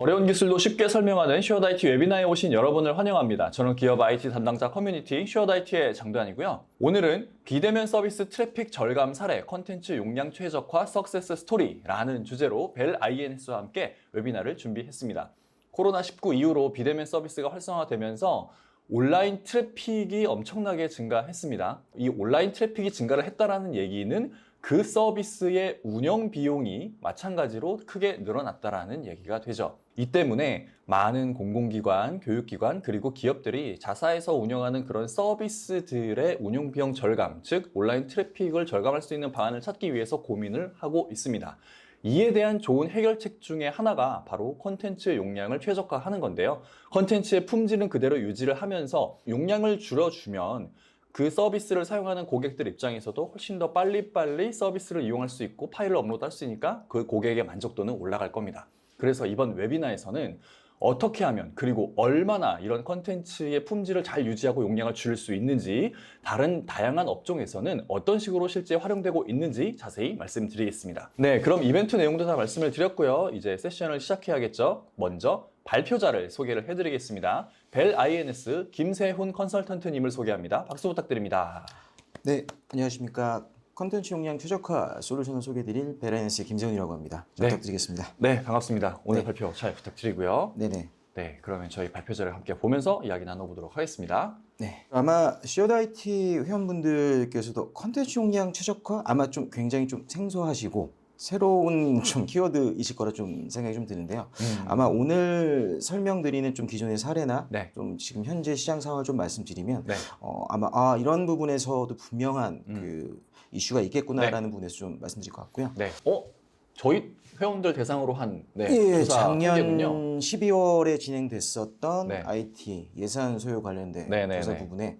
어려운 기술도 쉽게 설명하는 슈어다이티 웨비나에 오신 여러분을 환영합니다. 저는 기업 IT 담당자 커뮤니티 슈어다이티의 장도환이고요. 오늘은 비대면 서비스 트래픽 절감 사례, 콘텐츠 용량 최적화 석세스 스토리라는 주제로 벨 INS와 함께 웨비나를 준비했습니다. 코로나19 이후로 비대면 서비스가 활성화되면서 온라인 트래픽이 엄청나게 증가했습니다. 이 온라인 트래픽이 증가를 했다는 얘기는 그 서비스의 운영 비용이 마찬가지로 크게 늘어났다는 얘기가 되죠. 이 때문에 많은 공공기관, 교육기관, 그리고 기업들이 자사에서 운영하는 그런 서비스들의 운영 비용 절감, 즉 온라인 트래픽을 절감할 수 있는 방안을 찾기 위해서 고민을 하고 있습니다. 이에 대한 좋은 해결책 중에 하나가 바로 콘텐츠 용량을 최적화하는 건데요. 콘텐츠의 품질은 그대로 유지를 하면서 용량을 줄여주면 그 서비스를 사용하는 고객들 입장에서도 훨씬 더 빨리빨리 서비스를 이용할 수 있고 파일을 업로드할 수 있으니까 그 고객의 만족도는 올라갈 겁니다. 그래서 이번 웨비나에서는 어떻게 하면 그리고 얼마나 이런 콘텐츠의 품질을 잘 유지하고 용량을 줄일 수 있는지, 다른 다양한 업종에서는 어떤 식으로 실제 활용되고 있는지 자세히 말씀드리겠습니다. 네, 그럼 이벤트 내용도 다 말씀을 드렸고요. 이제 세션을 시작해야겠죠. 먼저 발표자를 소개를 해드리겠습니다. 벨 INS 김세훈 컨설턴트님을 소개합니다. 박수 부탁드립니다. 네, 안녕하십니까. 컨텐츠 용량 최적화 솔루션을 소개해드릴 벨 INS의 김세훈이라고 합니다. 잘 부탁드리겠습니다. 네, 반갑습니다. 오늘 발표 잘 부탁드리고요. 네네. 네, 그러면 저희 발표자를 함께 보면서 이야기 나눠보도록 하겠습니다. 네, 아마 슈어다이티 회원분들께서도 컨텐츠 용량 최적화 아마 좀 굉장히 좀 생소하시고 새로운 좀 키워드이실 거라 좀 생각이 좀 드는데요. 아마 오늘 설명드리는 좀 기존의 사례나 좀 지금 현재 시장 상황을 좀 말씀드리면 아마 이런 부분에서도 분명한 그 이슈가 있겠구나라는 부분에서 좀 말씀드릴 것 같고요. 네. 저희 회원들 대상으로 한 조사 작년 한게군요. 12월에 진행됐었던 IT 예산 소요 관련된 조사 부분에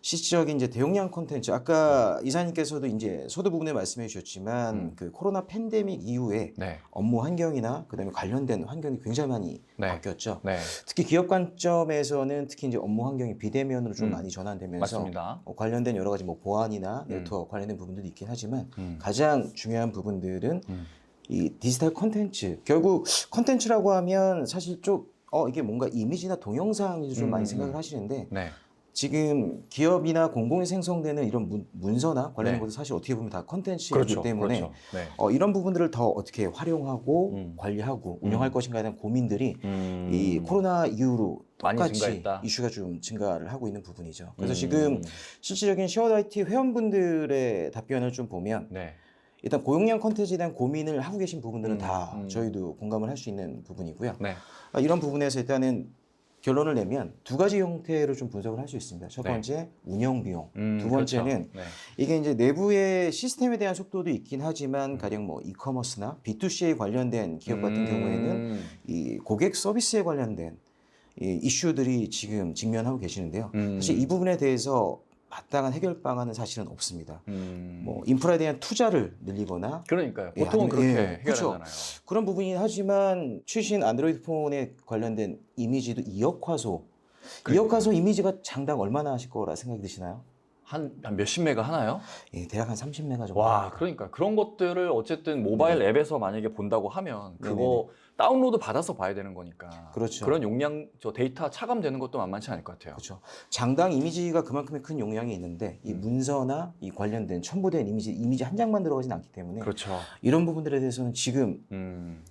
실질적인 이제 대용량 콘텐츠, 아까 이사님께서도 이제 서두 부분에 말씀해 주셨지만 그 코로나 팬데믹 이후에 업무 환경이나 그다음에 관련된 환경이 굉장히 많이 바뀌었죠. 특히 기업 관점에서는 특히 이제 업무 환경이 비대면으로 좀 많이 전환되면서 맞습니다. 관련된 여러 가지 뭐 보안이나 네트워크 관련된 부분들이 있긴 하지만 가장 중요한 부분들은 이 디지털 콘텐츠, 결국 콘텐츠라고 하면 사실 좀 이게 뭔가 이미지나 동영상이 좀 많이 생각을 하시는데 지금 기업이나 공공이 생성되는 이런 문서나 관련된 것도 사실 어떻게 보면 다 콘텐츠이기 때문에 이런 부분들을 더 어떻게 활용하고 관리하고 운영할 것인가에 대한 고민들이 이 코로나 이후로 똑같이 이슈가 좀 증가를 하고 있는 부분이죠. 그래서 지금 실질적인 슈어다이티 회원분들의 답변을 좀 보면 일단 고용량 콘텐츠에 대한 고민을 하고 계신 부분들은 다 저희도 공감을 할 수 있는 부분이고요. 이런 부분에서 일단은 결론을 내면 두 가지 형태로 좀 분석을 할 수 있습니다. 첫 번째, 운영 비용. 두 번째는 이게 이제 내부의 시스템에 대한 속도도 있긴 하지만 가령 뭐 이커머스나 B2C에 관련된 기업 같은 경우에는 이 고객 서비스에 관련된 이 이슈들이 지금 직면하고 계시는데요. 사실 이 부분에 대해서 마땅한 해결 방안은 사실은 없습니다. 뭐 인프라에 대한 투자를 늘리거나 그러니까요. 보통은 그렇게 해결하잖아요. 그런 부분이긴 하지만 최신 안드로이드 폰에 관련된 이미지도 이역화소 이미지가 장당 얼마나 하실 거라 생각이 드시나요? 한 몇십 메가 하나요? 예, 대략 한 30메가 정도. 와, 그러니까 그런 것들을 어쨌든 모바일 앱에서 만약에 본다고 하면 그거 다운로드 받아서 봐야 되는 거니까. 그렇죠. 그런 용량, 데이터 차감되는 것도 만만치 않을 것 같아요. 그렇죠. 장당 이미지가 그만큼의 큰 용량이 있는데 이 문서나 이 관련된 첨부된 이미지 한 장만 들어가진 않기 때문에 이런 부분들에 대해서는 지금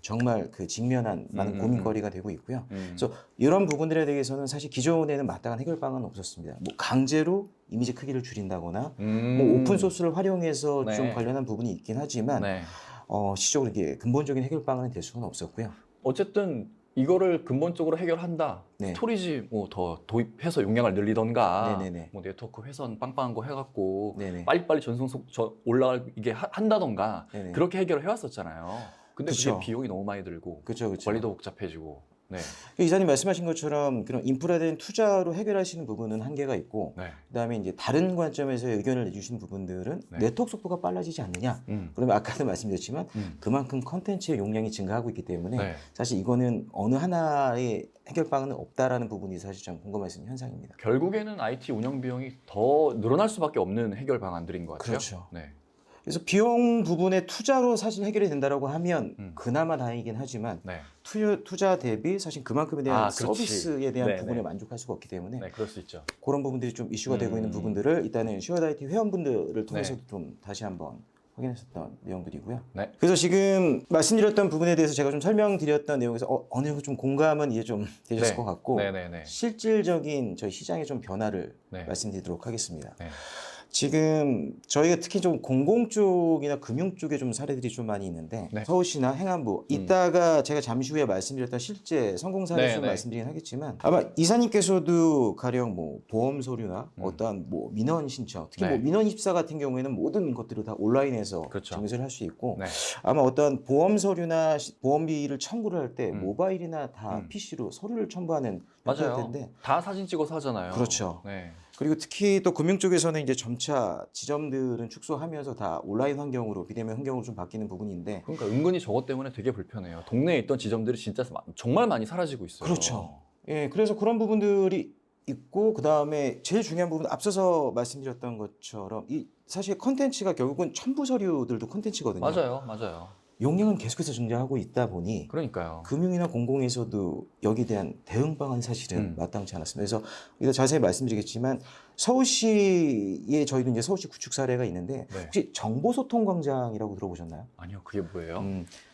정말 그 직면한 많은 고민거리가 되고 있고요. 그래서 이런 부분들에 대해서는 사실 기존에는 마땅한 해결 방안은 없었습니다. 뭐 강제로 이미지 크기를 줄인다거나 뭐 오픈 소스를 활용해서 좀 관련한 부분이 있긴 하지만 시적으로 이게 근본적인 해결 방안이 될 수는 없었고요. 어쨌든 이거를 근본적으로 해결한다. 스토리지 뭐 더 도입해서 용량을 늘리던가, 뭐 네트워크 회선 빵빵한 거 해갖고 빨리빨리 전송속 올라가게 한다던가 그렇게 해결을 해왔었잖아요. 근데 그게 비용이 너무 많이 들고 관리도 복잡해지고. 이사님 말씀하신 것처럼 그런 인프라에 대한 투자로 해결하시는 부분은 한계가 있고 그다음에 이제 다른 관점에서 의견을 내주시는 부분들은 네트워크 속도가 빨라지지 않느냐. 그러면 아까도 말씀드렸지만 그만큼 컨텐츠의 용량이 증가하고 있기 때문에 사실 이거는 어느 하나의 해결 방안은 없다라는 부분이 사실 좀 궁금할 수 있는 현상입니다. 결국에는 IT 운영 비용이 더 늘어날 수밖에 없는 해결 방안들인 것 같아요. 그렇죠. 그래서 비용 부분의 투자로 사실 해결이 된다라고 하면 음. 그나마 다행이긴 하지만 네. 투자 대비 사실 그만큼에 대한 그렇지. 서비스에 대한 네, 부분에 네. 만족할 수가 없기 때문에 네, 그럴 수 있죠. 그런 부분들이 좀 이슈가 되고 있는 음. 부분들을 일단은 슈어다이티 회원분들을 통해서도 네. 좀 다시 한번 확인했었던 내용들이고요. 네. 그래서 지금 말씀드렸던 부분에 대해서 제가 좀 설명드렸던 내용에서 어느 정도 좀 공감은 이해 좀 되셨을 네. 것 같고 네네네. 실질적인 저희 시장의 좀 변화를 네. 말씀드리도록 하겠습니다. 네. 지금 저희가 특히 좀 공공 쪽이나 금융 쪽에 좀 사례들이 좀 많이 있는데 네. 서울시나 행안부 이따가 제가 잠시 후에 말씀드렸던 실제 성공 사례 네, 좀 네. 말씀드리긴 하겠지만 아마 이사님께서도 가령 뭐 보험 서류나 음. 어떠한 뭐 민원 신청 특히 네. 뭐 민원 입사 같은 경우에는 모든 것들을 다 온라인에서 그렇죠. 증서를 할 수 있고 네. 아마 어떠한 보험 서류나 보험비를 청구를 할 때 모바일이나 다 음. PC로 서류를 첨부하는 맞아요. 형태일 텐데 다 사진 찍어서 하잖아요. 그렇죠. 네. 그리고 특히 또 금융 쪽에서는 이제 점차 지점들은 축소하면서 다 온라인 환경으로 비대면 환경으로 좀 바뀌는 부분인데 그러니까 은근히 저것 때문에 되게 불편해요. 동네에 있던 지점들이 진짜 정말 많이 사라지고 있어요. 그렇죠. 예, 그래서 그런 부분들이 있고 그 다음에 제일 중요한 부분 앞서서 말씀드렸던 것처럼 이 사실 컨텐츠가 결국은 첨부 서류들도 컨텐츠거든요. 맞아요, 맞아요. 용량은 계속해서 증가하고 있다 보니 그러니까요. 금융이나 공공에서도 여기에 대한 대응 방안 사실은 마땅치 않았습니다. 그래서 이따 자세히 말씀드리겠지만 서울시에 저희도 이제 서울시 구축 사례가 있는데 네. 혹시 정보소통광장이라고 들어보셨나요? 아니요, 그게 뭐예요?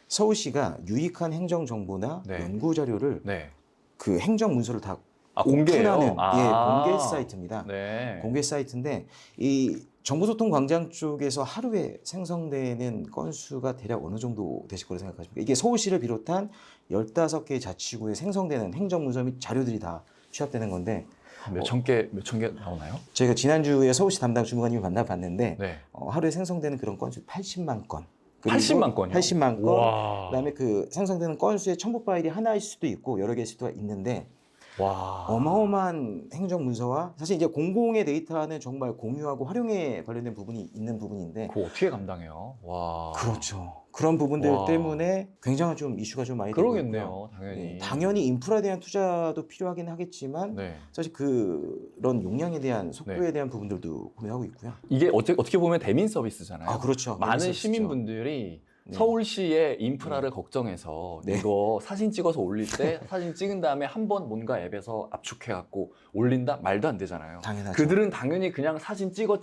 서울시가 유익한 행정 정보나 네. 연구 자료를 네. 그 행정 문서를 다 공개해요. 오픈하는 공개 사이트입니다. 네. 공개 사이트인데 이 정보소통 광장 쪽에서 하루에 생성되는 건수가 대략 어느 정도 되실 거라고 생각하십니까? 이게 서울시를 비롯한 15개의 자치구에 생성되는 행정문서 및 자료들이 다 취합되는 건데 몇천 개 나오나요? 저희가 지난주에 서울시 담당 주무관님을 만나봤는데 네. 하루에 생성되는 그런 건수 80만 건. 80만 건이요? 80만 건. 와. 그다음에 그 생성되는 건수의 첨부 파일이 하나일 수도 있고 여러 개일 수도 있는데 와. 어마어마한 행정 문서와 사실 이제 공공의 데이터는 정말 공유하고 활용에 관련된 부분이 있는 부분인데 그거 어떻게 감당해요? 와. 그렇죠. 그런 부분들 와. 때문에 굉장히 좀 이슈가 좀 많이 되고 있고요. 그러겠네요, 당연히. 네, 당연히 인프라에 대한 투자도 필요하긴 하겠지만 네. 사실 그런 용량에 대한 속도에 네. 대한 부분들도 고민하고 있고요. 이게 어떻게 보면 대민 서비스잖아요. 아 그렇죠. 많은 서비스죠. 시민분들이 네. 서울시의 인프라를 걱정해서 네. 이거 사진 찍어서 올릴 때 사진 찍은 다음에 한 번 뭔가 앱에서 압축해갖고 올린다? 말도 안 되잖아요. 당연하죠. 그들은 당연히 그냥 사진 찍어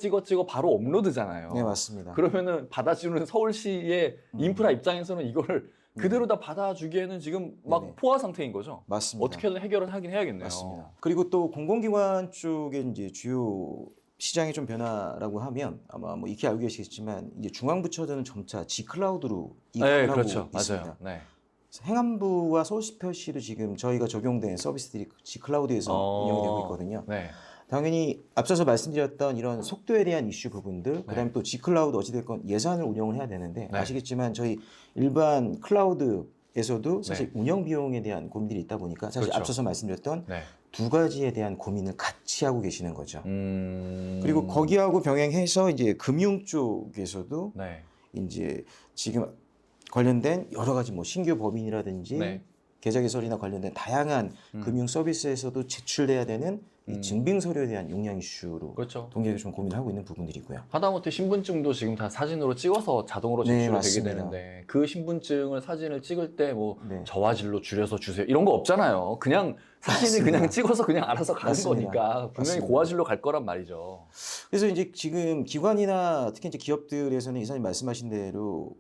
바로 업로드잖아요. 네 맞습니다. 그러면은 받아주는 서울시의 인프라 입장에서는 이거를 그대로 다 받아주기에는 지금 막 네네. 포화 상태인 거죠. 맞습니다. 어떻게든 해결은 하긴 해야겠네요. 맞습니다. 그리고 또 공공기관 쪽에 이제 주요 시장의 좀 변화라고 하면 아마 뭐 익히 알고 계시겠지만 이제 중앙부처들은 점차 G클라우드로 네, 이관을 하고 그렇죠. 있습니다. 맞아요. 네. 행안부와 서울시표시도 지금 저희가 적용된 서비스들이 G클라우드에서 운영되고 있거든요. 네. 당연히 앞서서 말씀드렸던 이런 속도에 대한 이슈 부분들, 그다음에 또 G클라우드 어찌됐건 예산을 운영을 해야 되는데 네. 아시겠지만 저희 일반 클라우드에서도 사실 운영 비용에 대한 고민들이 있다 보니까 사실 그렇죠. 앞서서 말씀드렸던 네. 두 가지에 대한 고민을 같이 하고 계시는 거죠. 음... 그리고 거기하고 병행해서 이제 금융 쪽에서도 네. 이제 지금 관련된 여러 가지 뭐 신규 법인이라든지 네. 계좌 개설이나 관련된 다양한 금융 서비스에서도 제출돼야 되는 이 증빙 서류에 대한 용량 이슈로 그렇죠. 동기에 좀 고민하고 있는 부분들이고요. 하다못해 신분증도 지금 다 사진으로 찍어서 자동으로 네, 제출이 되게 맞습니다. 되는데 그 신분증을 사진을 찍을 때 뭐 네. 저화질로 줄여서 주세요 이런 거 없잖아요. 그냥 사진을 맞습니다. 그냥 찍어서 그냥 알아서 가는 맞습니다. 거니까 분명히 맞습니다. 고화질로 갈 거란 말이죠. 그래서 이제 지금 기관이나 특히 이제 기업들에서는 이사님 말씀하신 대로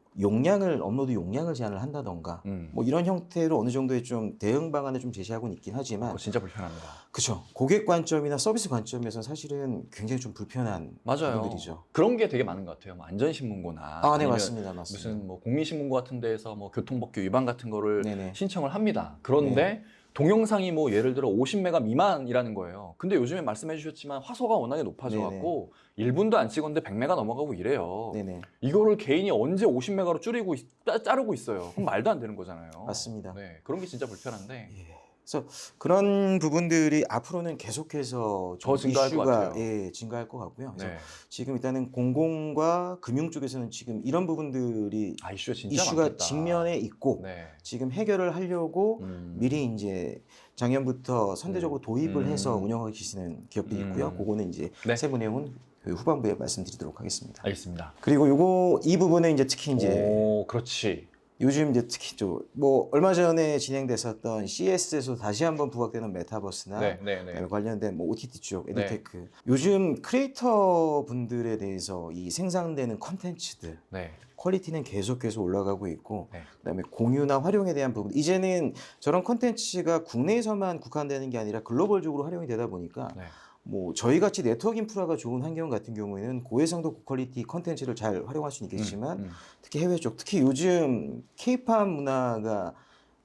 업로드 용량을 제한을 한다던가 뭐 이런 형태로 어느 정도의 좀 대응 방안을 좀 제시하고는 있긴 하지만 그거 진짜 불편합니다. 그렇죠. 고객 관점이나 서비스 관점에서는 사실은 굉장히 좀 불편한 맞아요. 부분들이죠. 그런 게 되게 많은 것 같아요. 뭐 안전신문고나 네 아니면 맞습니다. 무슨 뭐 국민신문고 같은 데에서 뭐 교통법규 위반 같은 거를 네네. 신청을 합니다. 그런데 동영상이 뭐 예를 들어 50메가 미만이라는 거예요. 근데 요즘에 말씀해 주셨지만 화소가 워낙에 높아져갖고 1분도 안 찍었는데 100메가 넘어가고 이래요. 네네. 이거를 개인이 언제 50메가로 자르고 있어요. 그럼 말도 안 되는 거잖아요. 맞습니다. 네, 그런 게 진짜 불편한데. 그래서 그런 부분들이 앞으로는 계속해서 좀 더 증가할 것 이슈가 같아요. 증가할 것 같고요. 그래서 네. 지금 일단은 공공과 금융 쪽에서는 지금 이런 부분들이 이슈가 진짜 이슈가 많겠다. 직면에 있고 네. 지금 해결을 하려고 미리 이제 작년부터 선제적으로 도입을 해서 운영하고 계시는 기업들이 있고요. 그거는 이제 네. 세부 내용은 그 후반부에 말씀드리도록 하겠습니다. 알겠습니다. 그리고 이 부분은 이제 특히 이제 오, 그렇지. 요즘 이제 특히 뭐 얼마 전에 진행됐었던 CES에서 다시 한번 부각되는 메타버스나 그다음에 관련된 뭐 OTT 쪽 에듀테크 요즘 크리에이터 분들에 대해서 이 생산되는 컨텐츠들 퀄리티는 계속해서 올라가고 있고 그다음에 공유나 활용에 대한 부분 이제는 저런 컨텐츠가 국내에서만 국한되는 게 아니라 글로벌적으로 활용이 되다 보니까 뭐 저희 같이 네트워크 인프라가 좋은 환경 같은 경우에는 고해상도 고퀄리티 컨텐츠를 잘 활용할 수는 있겠지만 특히 해외 쪽 특히 요즘 K-팝 문화가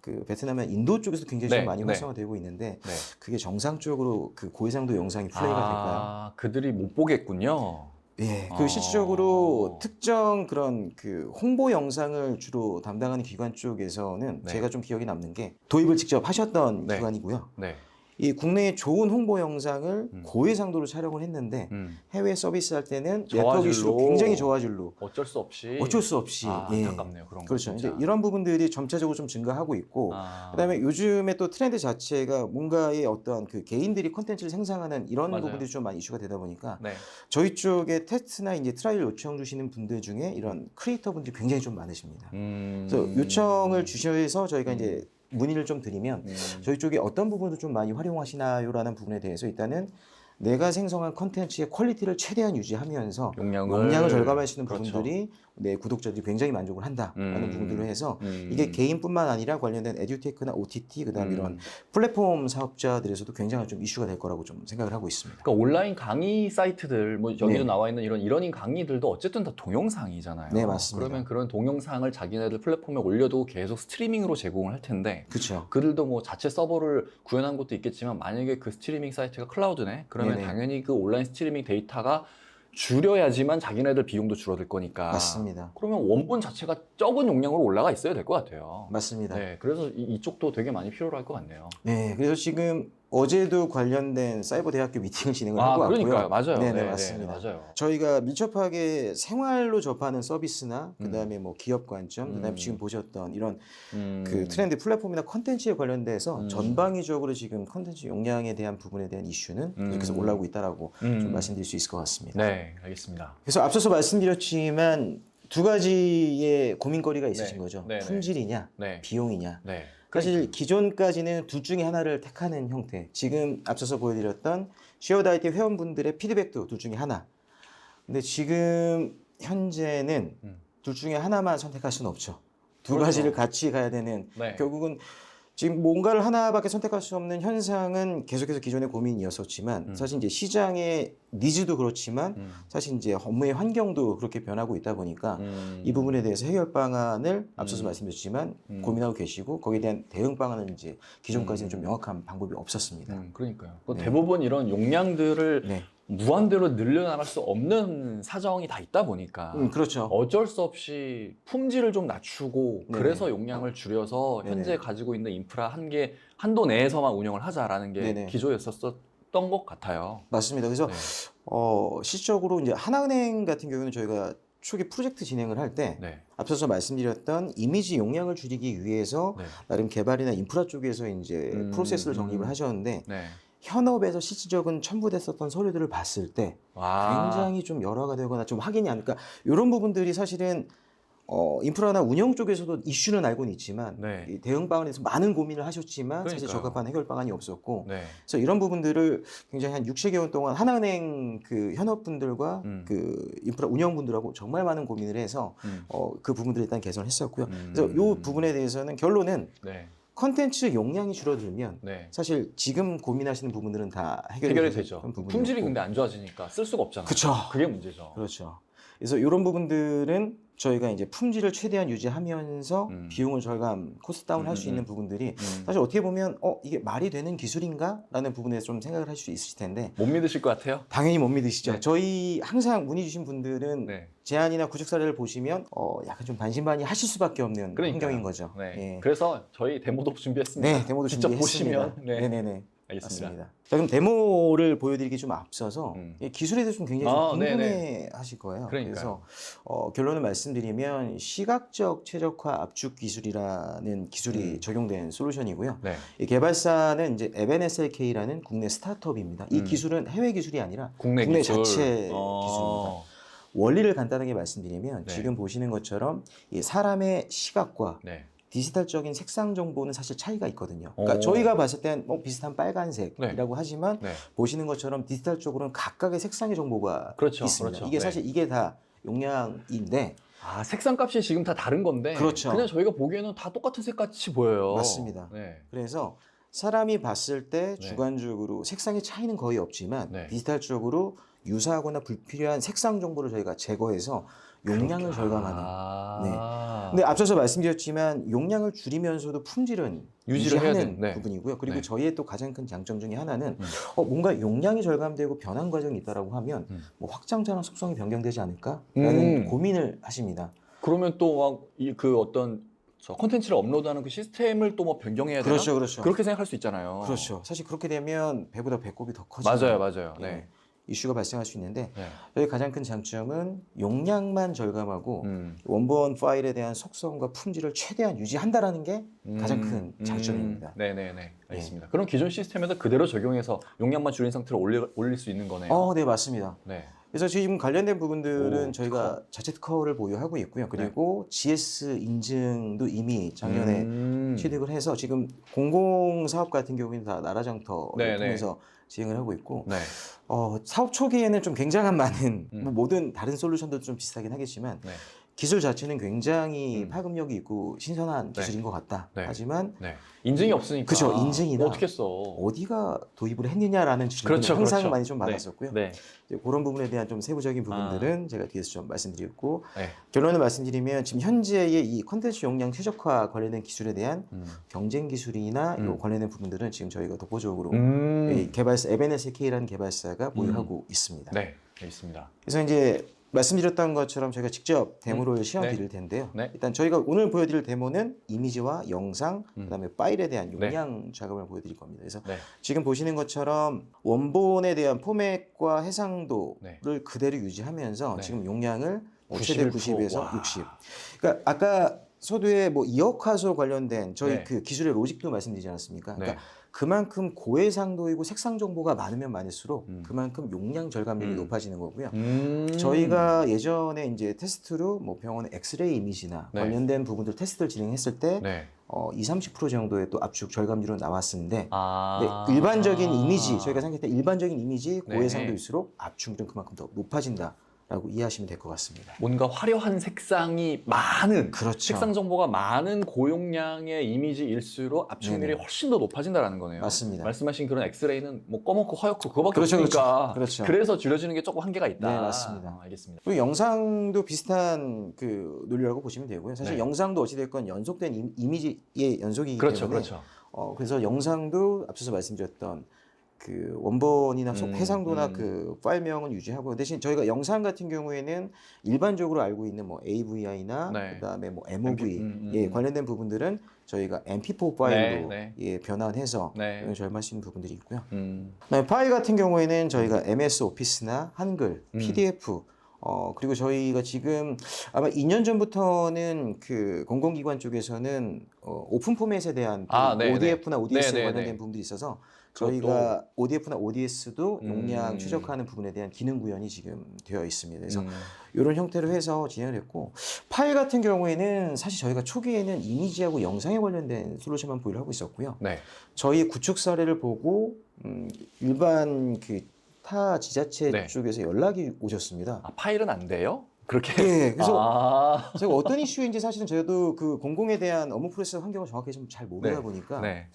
그 베트남이나 인도 쪽에서 굉장히 좀 많이 활성화되고 있는데 그게 정상적으로 그 고해상도 영상이 플레이가 될까요? 그들이 못 보겠군요. 예, 그 실질적으로 특정 그런 그 홍보 영상을 주로 담당하는 기관 쪽에서는 제가 좀 기억에 남는 게 도입을 직접 하셨던 기관이고요. 이 국내에 좋은 홍보 영상을 고해상도로 촬영을 했는데 해외 서비스할 때는 네트워크 이슈로 굉장히 저화질로 어쩔 수 없이 안타깝네요. 그런 거 그렇죠. 이제 이런 부분들이 점차적으로 좀 증가하고 있고 그다음에 요즘에 또 트렌드 자체가 뭔가의 어떤 그 개인들이 콘텐츠를 생산하는 이런 부분들이 좀 많이 이슈가 되다 보니까 저희 쪽에 테스트나 이제 트라이를 요청 주시는 분들 중에 이런 크리에이터 분들이 굉장히 좀 많으십니다. 그래서 요청을 주셔서 저희가 이제 문의를 좀 드리면 저희 쪽에 어떤 부분을 좀 많이 활용하시나요라는 부분에 대해서 일단은 내가 생성한 컨텐츠의 퀄리티를 최대한 유지하면서 용량을 절감하시는 부분들이 내 구독자들이 굉장히 만족을 한다라는 부분들로 해서 이게 개인뿐만 아니라 관련된 에듀테크나 OTT 그다음 이런 플랫폼 사업자들에서도 굉장히 좀 이슈가 될 거라고 좀 생각을 하고 있습니다. 그러니까 온라인 강의 사이트들 뭐 여기도 나와 있는 이런 이러닝 강의들도 어쨌든 다 동영상이잖아요. 네, 맞습니다. 그러면 그런 동영상을 자기네들 플랫폼에 올려도 계속 스트리밍으로 제공을 할 텐데 그렇죠. 그들도 뭐 자체 서버를 구현한 것도 있겠지만 만약에 그 스트리밍 사이트가 클라우드네 그러면 당연히 그 온라인 스트리밍 데이터가 줄여야지만 자기네들 비용도 줄어들 거니까. 맞습니다. 그러면 원본 자체가 적은 용량으로 올라가 있어야 될 것 같아요. 맞습니다. 네, 그래서 이쪽도 되게 많이 필요로 할 것 같네요. 네, 그래서 지금 어제도 관련된 사이버 대학교 미팅을 진행을 하고 왔고요. 그러니까요, 맞아요. 네네, 맞습니다. 맞아요. 저희가 밀접하게 생활로 접하는 서비스나 그다음에 뭐 기업 관점, 그다음에 지금 보셨던 이런 그 트렌드 플랫폼이나 컨텐츠에 관련돼서 전방위적으로 지금 컨텐츠 용량에 대한 부분에 대한 이슈는 계속해서 올라오고 있다라고 좀 말씀드릴 수 있을 것 같습니다. 네, 알겠습니다. 그래서 앞서서 말씀드렸지만 두 가지의 고민거리가 있으신 거죠. 품질이냐, 비용이냐. 사실 기존까지는 둘 중에 하나를 택하는 형태. 지금 앞서서 보여드렸던 쉐어드 IT 회원분들의 피드백도 둘 중에 하나. 근데 지금 현재는 둘 중에 하나만 선택할 수는 없죠. 두 가지를 같이 가야 되는 결국은 지금 뭔가를 하나밖에 선택할 수 없는 현상은 계속해서 기존의 고민이었었지만 사실 이제 시장의 니즈도 그렇지만 사실 이제 업무의 환경도 그렇게 변하고 있다 보니까 이 부분에 대해서 해결 방안을 앞서서 말씀드렸지만 고민하고 계시고 거기에 대한 대응 방안은 이제 기존까지는 좀 명확한 방법이 없었습니다. 그러니까요. 대부분 이런 용량들을 무한대로 늘려나갈 수 없는 사정이 다 있다 보니까 그렇죠. 어쩔 수 없이 품질을 좀 낮추고 그래서 용량을 줄여서 현재 가지고 있는 인프라 한도 내에서만 운영을 하자라는 게 기조였었던 것 같아요. 맞습니다. 그래서 실질적으로 이제 하나은행 같은 경우는 저희가 초기 프로젝트 진행을 할 때 앞서서 말씀드렸던 이미지 용량을 줄이기 위해서 나름 개발이나 인프라 쪽에서 이제 프로세스를 정립을 하셨는데 현업에서 실질적인 첨부됐었던 서류들을 봤을 때 굉장히 좀 열화가 되거나 좀 확인이 안 그러니까 이런 부분들이 사실은 인프라나 운영 쪽에서도 이슈는 알고는 있지만 이 대응 방안에서 많은 고민을 하셨지만 사실 적합한 해결 방안이 없었고 그래서 이런 부분들을 굉장히 한 6~7개월 동안 하나은행 그 현업분들과 그 인프라 운영분들하고 정말 많은 고민을 해서 그 부분들을 일단 개선을 했었고요. 그래서 이 부분에 대해서는 결론은 컨텐츠 용량이 줄어들면 사실 지금 고민하시는 부분들은 다 해결이 되죠. 품질이 근데 안 좋아지니까 쓸 수가 없잖아요. 그쵸. 그게 문제죠. 그렇죠. 그래서 이런 부분들은 저희가 이제 품질을 최대한 유지하면서 비용을 절감, 코스트 다운 할 수 있는 부분들이 사실 어떻게 보면 이게 말이 되는 기술인가라는 부분에서 좀 생각을 할 수 있으실 텐데 못 믿으실 것 같아요? 당연히 못 믿으시죠. 저희 항상 문의 주신 분들은 제안이나 구축 사례를 보시면 약간 좀 반신반의 하실 수밖에 없는 환경인 거죠. 그래서 저희 데모도 준비했습니다. 데모도 직접 준비했습니다. 보시면 네네네. 알겠습니다. 맞습니다. 자, 그럼 데모를 보여드리기 좀 앞서서 이 기술에 대해서 좀 굉장히 좀 네네. 궁금해하실 거예요. 그러니까요. 그래서 결론을 말씀드리면 시각적 최적화 압축 기술이라는 기술이 적용된 솔루션이고요. 네. 이 개발사는 이제 에벤SLK라는 국내 스타트업입니다. 이 기술은 해외 기술이 아니라 국내 국내 기술. 자체 기술입니다. 원리를 간단하게 말씀드리면 네. 지금 보시는 것처럼 이 사람의 시각과 네. 디지털적인 색상 정보는 사실 차이가 있거든요. 그러니까 오. 저희가 봤을 땐 비슷한 빨간색이라고 하지만 네. 보시는 것처럼 디지털적으로는 각각의 색상의 정보가 그렇죠, 있습니다. 그렇죠. 이게 네. 사실 이게 다 용량인데 아, 색상 값이 지금 다 다른 건데 그렇죠. 그냥 저희가 보기에는 다 똑같은 색같이 보여요. 맞습니다. 네. 그래서 사람이 봤을 때 네. 주관적으로 색상의 차이는 거의 없지만 네. 디지털적으로 유사하거나 불필요한 색상 정보를 저희가 제거해서 용량을 절감하는. 아. 근데 앞서서 말씀드렸지만 용량을 줄이면서도 품질은 유지를 해야 유지하는 되는, 네. 부분이고요. 그리고 네. 저희의 또 가장 큰 장점 중에 하나는 뭔가 용량이 절감되고 변환 과정이 있다라고 하면 뭐 확장자나 속성이 변경되지 않을까라는 고민을 하십니다. 그러면 또 막 그 어떤 저 콘텐츠를 업로드하는 그 시스템을 또 뭐 변경해야 되나? 그렇죠, 그렇죠. 그렇게 생각할 수 있잖아요. 그렇죠. 사실 그렇게 되면 배보다 배꼽이 더 커지는 맞아요. 네. 이슈가 발생할 수 있는데 네. 저희 가장 큰 장점은 용량만 절감하고 음. 원본 파일에 대한 속성과 품질을 최대한 유지한다라는 게 가장 큰 장점입니다. 네네네. 알겠습니다. 그럼 기존 시스템에서 그대로 적용해서 용량만 줄인 상태로 올릴 수 있는 거네요. 네, 맞습니다. 네. 그래서 지금 관련된 부분들은 오, 저희가 자체 특허를 보유하고 있고요. 그리고 GS 인증도 이미 작년에 취득을 해서 지금 공공사업 같은 경우에는 다 나라장터를 네네. 통해서 진행을 하고 있고 네. 사업 초기에는 좀 굉장한 많은 뭐 모든 다른 솔루션도 좀 비슷하긴 하겠지만 네. 기술 자체는 굉장히 파급력이 있고 신선한 기술인 것 같다. 네. 하지만 네. 인증이 없으니까. 그죠, 인증이나 어떻게 써? 어디가 도입을 했느냐라는 질문을 그렇죠, 항상 그렇죠. 많이 좀 네. 받았었고요. 네. 이제 그런 부분에 대한 좀 세부적인 부분들은 제가 뒤에서 좀 말씀드렸고 네. 결론을 말씀드리면 지금 현재의 이 콘텐츠 용량 최적화 관련된 기술에 대한 경쟁 기술이나 요 관련된 부분들은 지금 저희가 독보적으로 이 개발사 에벤SK라는 개발사가 보유하고 있습니다. 네. 알겠습니다. 그래서 이제 말씀드렸던 것처럼 저희가 직접 데모를 시험드릴 텐데요. 네. 일단 저희가 오늘 보여드릴 데모는 이미지와 영상, 그다음에 파일에 대한 용량 작업을 보여드릴 겁니다. 그래서 네. 지금 보시는 것처럼 원본에 대한 포맷과 해상도를 그대로 유지하면서 네. 지금 용량을 90 최대 90에서 와. 60. 그러니까 아까 서두에 뭐 이역화소 관련된 저희 네. 그 기술의 로직도 말씀드리지 않았습니까? 네. 그러니까 그만큼 고해상도이고 색상 정보가 많으면 많을수록 그만큼 용량 절감률이 높아지는 거고요. 저희가 예전에 이제 테스트로 뭐 병원의 엑스레이 이미지나 네. 관련된 부분들 테스트를 진행했을 때 네. 20-30% 정도의 또 압축 절감률은 나왔었는데 아. 네, 일반적인 이미지 저희가 생각할 때 일반적인 이미지 네. 고해상도일수록 압축률은 그만큼 더 높아진다라고 이해하시면 될 것 같습니다. 뭔가 화려한 색상이 많은 그렇죠. 색상 정보가 많은 고용량의 이미지일수록 압축률이 네네. 훨씬 더 높아진다는 거네요. 맞습니다. 말씀하신 그런 엑스레이는 뭐 검었고 허옇고 그거밖에 그렇죠, 없으니까 그렇죠. 그래서 줄여지는 게 조금 한계가 있다. 네, 맞습니다. 알겠습니다. 그리고 영상도 비슷한 그 논리라고 보시면 되고요. 사실 네. 영상도 어찌됐건 연속된 이미지의 연속이기 그렇죠, 때문에 그렇죠. 그래서 영상도 앞서서 말씀드렸던 그 원본이나 해상도나 그 파일명은 유지하고 대신 저희가 영상 같은 경우에는 일반적으로 알고 있는 뭐 AVI나 네. 그다음에 뭐 MOV 예, 관련된 부분들은 저희가 MP4 파일로 네. 예, 변환해서 네. 절감할 수 있는 부분들이 있고요. 음. 그다음에 파일 같은 경우에는 저희가 MS 오피스나 한글, PDF 그리고 저희가 지금 아마 2년 전부터는 그 공공기관 쪽에서는 오픈 포맷에 대한 네네. ODF나 ODS에 네네네. 관련된 부분들이 있어서 그것도- 저희가 ODF나 ODS도 용량 최적화하는 부분에 대한 기능 구현이 지금 되어 있습니다. 그래서 이런 형태로 해서 진행을 했고 파일 같은 경우에는 사실 저희가 초기에는 이미지하고 영상에 관련된 솔루션만 보유를 하고 있었고요. 네. 저희 구축 사례를 보고 일반 그 타 지자체 네. 쪽에서 연락이 오셨습니다. 아, 파일은 안 돼요? 그렇게? 네, 그래서 아. 제가 어떤 이슈인지 사실은 저도 그 공공에 대한 업무 프로세스 환경을 정확히 좀 잘 모르다 네. 보니까 네.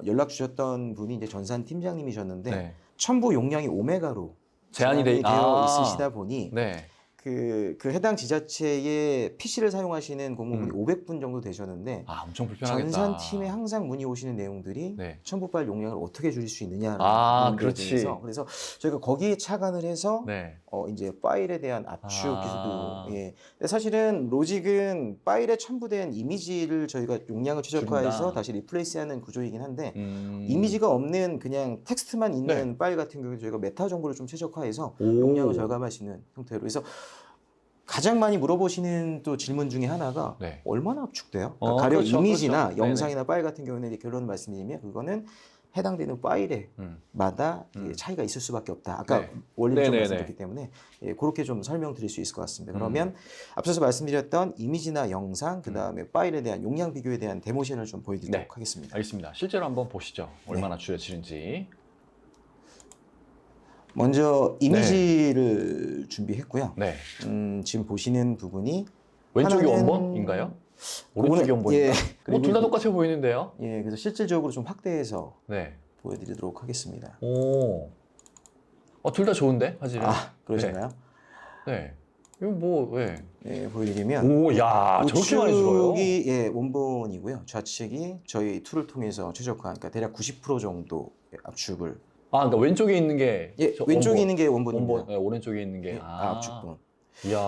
연락 주셨던 분이 이제 전산 팀장님이셨는데 네. 첨부 용량이 오메가로 제한이 되어 아. 있으시다 보니 네. 그 해당 지자체의 PC를 사용하시는 공무원이 500분 정도 되셨는데 아, 엄청 불편하겠다. 전산팀에 항상 문의 오시는 내용들이 네. 첨부 파일 용량을 어떻게 줄일 수 있느냐라는 아, 부분들에 그렇지. 대해서 그래서 저희가 거기에 착안을 해서 네. 이제 파일에 대한 압축 아. 기술도 근데 사실은 로직은 파일에 첨부된 이미지를 저희가 용량을 최적화해서 줄인다. 다시 리플레이스하는 구조이긴 한데 음. 이미지가 없는 그냥 텍스트만 있는 파일 같은 경우에 저희가 메타 정보를 좀 최적화해서 오. 용량을 절감할 수 있는 형태로. 그래서 가장 많이 물어보시는 또 질문 중에 하나가 네. 얼마나 압축돼요? 그러니까 가령 그렇죠, 이미지나 그렇죠. 영상이나 파일 같은 경우는 이제 결론을 말씀드리면 그거는 해당되는 파일에마다 차이가 있을 수밖에 없다. 아까 네. 원리를 좀 네네네. 말씀드렸기 때문에 그렇게 좀 설명드릴 수 있을 것 같습니다. 그러면 앞서서 말씀드렸던 이미지나 영상, 그 다음에 파일에 대한 용량 비교에 대한 데모션을 좀 보여드리도록 네. 하겠습니다. 알겠습니다. 실제로 한번 보시죠. 얼마나 줄여지는지. 먼저 이미지를 준비했고요. 네. 지금 보시는 부분이 왼쪽이 하나는- 원본인가요? 오른쪽이 원본인가요? 그리고 둘 다 똑같아 보이는데요. 그래서 실질적으로 좀 확대해서 네. 보여드리도록 하겠습니다. 오. 둘 다 좋은데 화질은. 그러신가요? 네. 이거 뭐 왜? 보여드리면 오, 야, 저렇게 많이 줄어요. 우측이 원본이고요. 좌측이 저희 툴을 통해서 최적화, 그러니까 대략 90% 정도 압축을. 그러니까 왼쪽에 있는 게 왼쪽에 원본. 있는 게 원본입니다. 원본, 오른쪽에 있는 게 압축본. 이야.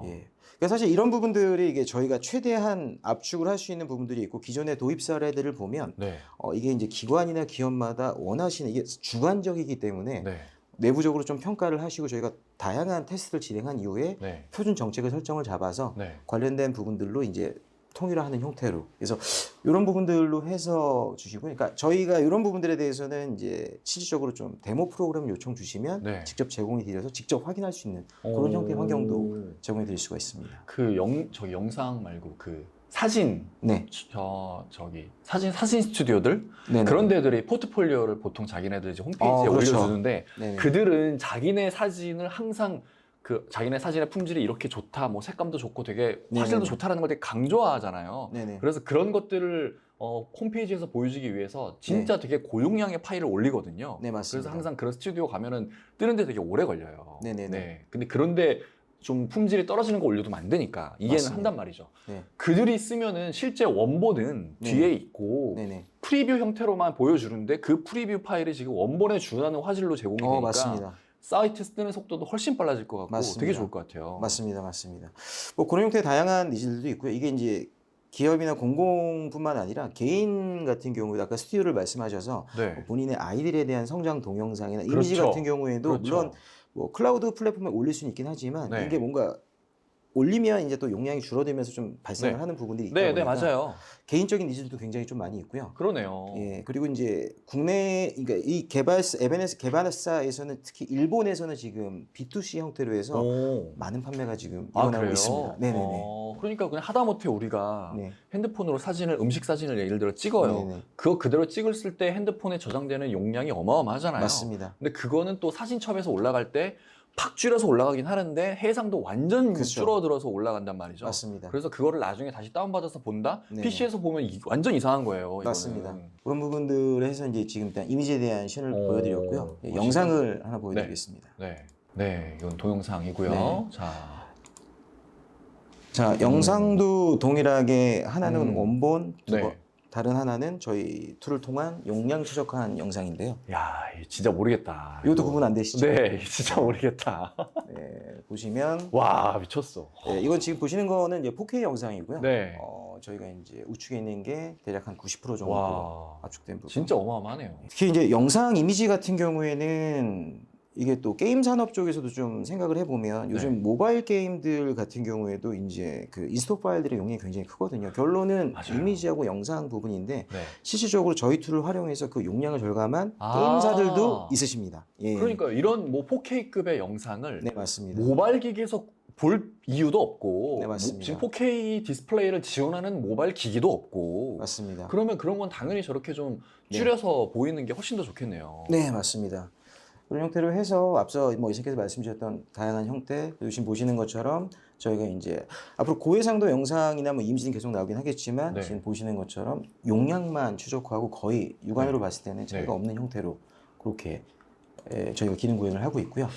그러니까 사실 이런 부분들이 이게 저희가 최대한 압축을 할 수 있는 부분들이 있고 기존의 도입 사례들을 보면 네. 이게 이제 기관이나 기업마다 원하시는 이게 주관적이기 때문에 네. 내부적으로 좀 평가를 하시고 저희가 다양한 테스트를 진행한 이후에 네. 표준 정책을 설정을 잡아서 네. 관련된 부분들로 이제 통일화하는 형태로. 그래서 이런 부분들로 해서 주시고, 그러니까 저희가 이런 부분들에 대해서는 이제 실질적으로 좀 데모 프로그램 요청 주시면 네. 직접 제공해 드려서 직접 확인할 수 있는 그런 형태의 환경도 제공해 드릴 수가 있습니다. 저기 영상 말고 그 사진 네. 저기 사진 스튜디오들 네네. 그런 데들이 포트폴리오를 보통 자기네들 이제 홈페이지에 그렇죠. 올려주는데 네네. 그들은 자기네 사진을 항상 그 자기네 사진의 품질이 이렇게 좋다, 뭐 색감도 좋고 되게 화질도 네네네. 좋다라는 걸 되게 강조하잖아요. 네네. 그래서 그런 것들을 홈페이지에서 보여주기 위해서 진짜 되게 고용량의 파일을 올리거든요. 네, 맞습니다. 그래서 항상 그런 스튜디오 가면은 뜨는데 되게 오래 걸려요. 네네네. 네. 근데 그런데 좀 품질이 떨어지는 거 올려두면 안 되니까 이해는 맞습니다. 한단 말이죠. 네. 그들이 쓰면은 실제 원본은 네. 뒤에 있고 네네. 프리뷰 형태로만 보여주는데 그 프리뷰 파일이 지금 원본에 준하는 화질로 제공이 되니까 맞습니다. 사이트 뜨는 속도도 훨씬 빨라질 것 같고 맞습니다. 되게 좋을 것 같아요. 맞습니다. 뭐 그런 형태의 다양한 니즈들도 있고요. 이게 이제 기업이나 공공뿐만 아니라 개인 같은 경우에 아까 스튜디오를 말씀하셔서 네. 본인의 아이들에 대한 성장 동영상이나 이미지 그렇죠. 같은 경우에도 그렇죠. 물론 뭐 클라우드 플랫폼에 올릴 수는 있긴 하지만 네. 이게 뭔가 올리면 이제 또 용량이 줄어들면서 좀 발생을 네. 하는 부분들이 있다 네, 보니까 맞아요. 개인적인 니즈도 굉장히 좀 많이 있고요. 그러네요. 그리고 이제 국내 그러니까 이 에베네스 개발사에서는 특히 일본에서는 지금 B2C 형태로 해서 많은 판매가 지금 일어나고 그래요? 있습니다. 네네네. 그러니까 그냥 하다못해 우리가 네. 핸드폰으로 음식 사진을 예를 들어 찍어요. 네네. 그거 그대로 찍었을 때 핸드폰에 저장되는 용량이 어마어마하잖아요. 맞습니다. 근데 그거는 또 사진첩에서 올라갈 때 팍 줄여서 올라가긴 하는데 해상도 완전 그쵸. 줄어들어서 올라간단 말이죠. 맞습니다. 그래서 그거를 나중에 다시 다운받아서 본다? 네네. PC에서 보면 완전 이상한 거예요. 이거는. 맞습니다. 그런 부분들을 해서 이제 지금 일단 이미지에 대한 시연을 보여드렸고요. 멋있다. 영상을 하나 보여드리겠습니다. 네, 이건 동영상이고요. 네. 자, 영상도 동일하게 하나는 원본, 네. 다른 하나는 저희 툴을 통한 용량 최적화한 영상인데요. 야, 진짜 모르겠다. 이것도 구분 안 되시죠? 네, 진짜 모르겠다. 보시면 와, 미쳤어. 이건 지금 보시는 거는 이제 4K 영상이고요. 네. 저희가 이제 우측에 있는 게 대략 한 90% 정도 와, 압축된 부분. 진짜 어마어마하네요. 특히 이제 영상 이미지 같은 경우에는 이게 또 게임 산업 쪽에서도 좀 생각을 해보면 요즘 모바일 게임들 같은 경우에도 이제 그 인스톡 파일들의 용량이 굉장히 크거든요. 결론은 맞아요. 이미지하고 영상 부분인데 네. 실질적으로 저희 툴을 활용해서 그 용량을 절감한 게임사들도 있으십니다. 그러니까 이런 뭐 4K급의 영상을 네, 맞습니다. 모바일 기기에서 볼 이유도 없고 네, 맞습니다. 지금 4K 디스플레이를 지원하는 모바일 기기도 없고 맞습니다. 그러면 그런 건 당연히 저렇게 좀 줄여서 보이는 게 훨씬 더 좋겠네요. 네, 맞습니다. 그런 형태로 해서 앞서 뭐 이사께서 말씀 주셨던 다양한 형태, 그리고 지금 보시는 것처럼 저희가 이제 앞으로 고해상도 영상이나 뭐 이미지는 계속 나오긴 하겠지만 네. 지금 보시는 것처럼 용량만 최적화하고 거의 육안으로 네. 봤을 때는 차이가 네. 없는 형태로 그렇게 저희가 기능 구현을 하고 있고요.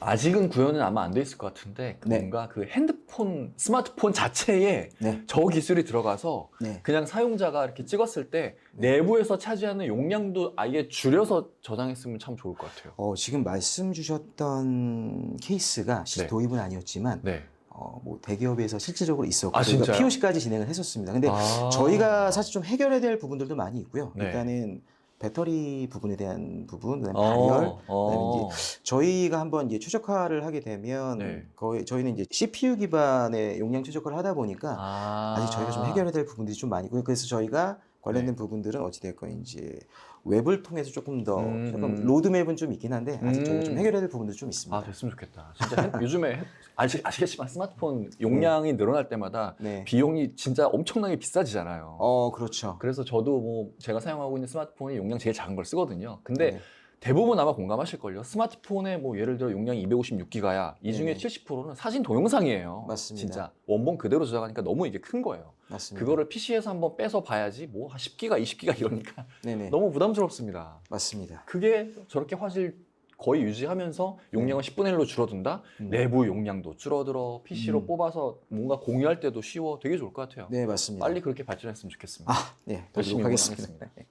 아직은 구현은 아마 안 돼 있을 것 같은데 네. 뭔가 그 핸드폰, 스마트폰 자체에 네. 저 기술이 들어가서 네. 그냥 사용자가 이렇게 찍었을 때 내부에서 차지하는 용량도 아예 줄여서 저장했으면 참 좋을 것 같아요. 지금 말씀 주셨던 케이스가 네. 도입은 아니었지만 네. 뭐 대기업에서 실질적으로 있었고 아, 저희가 진짜요? POC까지 진행을 했었습니다. 근데 아. 저희가 사실 좀 해결해야 될 부분들도 많이 있고요. 네. 일단은 배터리 부분에 대한 부분, 그다음에 발열, 그다음에 이제 저희가 한번 이제 최적화를 하게 되면 네. 거의 저희는 이제 CPU 기반의 용량 최적화를 하다 보니까 아직 저희가 좀 해결해야 될 부분들이 좀 많이 있고요. 그래서 저희가 관련된 부분들은 어찌됐건 이제 웹을 통해서 조금 더 조금 로드맵은 좀 있긴 한데 아직 저희가 좀 해결해야 될 부분도 좀 있습니다. 아, 됐으면 좋겠다. 진짜 요즘에 아시겠지만 스마트폰 용량이 늘어날 때마다 네. 비용이 진짜 엄청나게 비싸지잖아요. 그렇죠. 그래서 저도 뭐 제가 사용하고 있는 스마트폰이 용량 제일 작은 걸 쓰거든요. 근데 네. 대부분 아마 공감하실걸요. 스마트폰에 뭐 예를 들어 용량이 256기가야. 이 중에 네네. 70%는 사진 동영상이에요. 맞습니다. 진짜 원본 그대로 저장하니까 너무 이게 큰 거예요. 맞습니다. 그거를 PC에서 한번 빼서 봐야지 뭐 10기가, 20기가 이러니까 네네. 너무 부담스럽습니다. 맞습니다. 그게 저렇게 화질 거의 유지하면서 용량을 10분의 1로 줄어든다? 내부 용량도 줄어들어 PC로 뽑아서 뭔가 공유할 때도 쉬워. 되게 좋을 것 같아요. 네, 맞습니다. 빨리 그렇게 발전했으면 좋겠습니다. 네, 열심히 열심히 하겠습니다. 응원하겠습니다.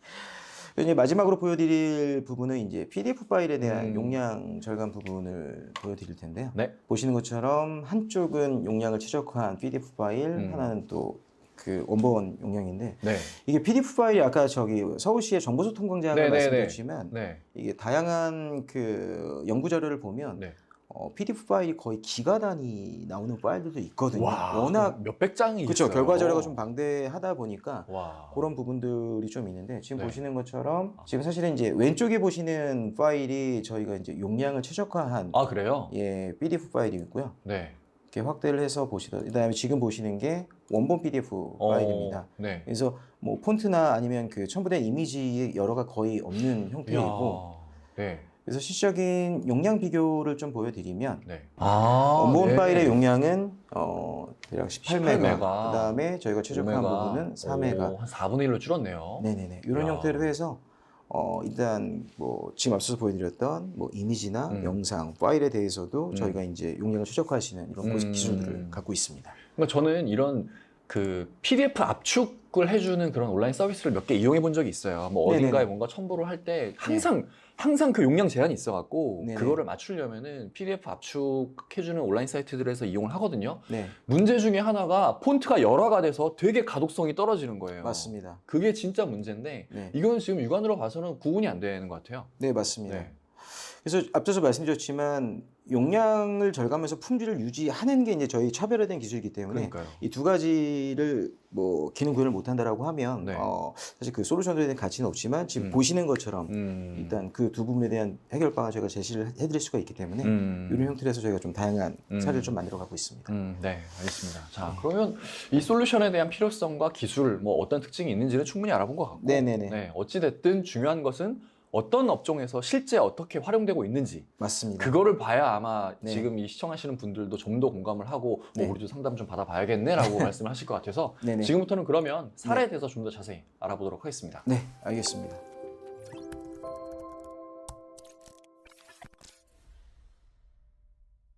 이제 마지막으로 보여드릴 부분은 이제 PDF 파일에 대한 음. 용량 절감 부분을 보여드릴 텐데요. 네. 보시는 것처럼 한쪽은 용량을 최적화한 PDF 파일, 하나는 또 그 원본 용량인데 네. 이게 PDF 파일이 아까 저기 서울시의 정보소통광장을 네네네. 말씀드렸지만 네. 이게 다양한 그 연구 자료를 보면 네. PDF 파일이 거의 기가 단위 나오는 파일들도 있거든요. 와, 워낙 몇백 장이 그렇죠. 있어요. 결과 자료가 좀 방대하다 보니까 와. 그런 부분들이 좀 있는데 지금 네. 보시는 것처럼 지금 사실은 이제 왼쪽에 보시는 파일이 저희가 이제 용량을 최적화한 아, 그래요? PDF 파일이고요. 네. 이렇게 확대를 해서 보시다. 그다음에 지금 보시는 게 원본 PDF 파일입니다. 네. 그래서 뭐 폰트나 아니면 그 첨부된 이미지의 여러가 거의 없는 형태이고 이야. 네. 그래서 실질적인 용량 비교를 좀 보여드리면 네. 아, 원본 네. 파일의 용량은 대략 18메가. 18메가. 그다음에 저희가 최적화한 5메가. 부분은 4메가. 한 4분의 1로 줄었네요. 네네네. 이런 야. 형태로 해서 일단 뭐 지금 앞서서 보여드렸던 뭐 이미지나 영상, 파일에 대해서도 저희가 이제 용량을 최적화할 수 있는 이런 기술들을 갖고 있습니다. 그러니까 저는 이런 그 PDF 압축을 해주는 그런 온라인 서비스를 몇 개 이용해 본 적이 있어요. 뭐 네네네. 어딘가에 뭔가 첨부를 할 때 항상 그 용량 제한이 있어갖고 네네. 그거를 맞추려면은 PDF 압축해주는 온라인 사이트들에서 이용을 하거든요. 네, 문제 중에 하나가 폰트가 열화가 돼서 되게 가독성이 떨어지는 거예요. 맞습니다. 그게 진짜 문제인데 네. 이건 지금 육안으로 봐서는 구분이 안 되는 것 같아요. 네, 맞습니다. 네. 그래서 앞서서 말씀드렸지만 용량을 절감해서 품질을 유지하는 게 이제 저희 차별화된 기술이기 때문에 그러니까요. 이 두 가지를 뭐 기능 구현을 못한다라고 하면 네. 사실 그 솔루션에 대한 가치는 없지만 지금 보시는 것처럼 일단 그 두 부분에 대한 해결방을 저희가 제시를 해드릴 수가 있기 때문에 이런 형태로 해서 저희가 좀 다양한 사례를 좀 만들어가고 있습니다. 네, 알겠습니다. 자, 그러면 이 솔루션에 대한 필요성과 기술, 뭐 어떤 특징이 있는지는 충분히 알아본 것 같고, 네네네. 네, 어찌됐든 중요한 것은 어떤 업종에서 실제 어떻게 활용되고 있는지 맞습니다. 그거를 봐야 아마 네. 지금 이 시청하시는 분들도 좀 더 공감을 하고 뭐 네. 우리도 상담 좀 받아봐야겠네라고 말씀을 하실 것 같아서 네네. 지금부터는 그러면 사례에 대해서 좀 더 자세히 알아보도록 하겠습니다. 네, 알겠습니다.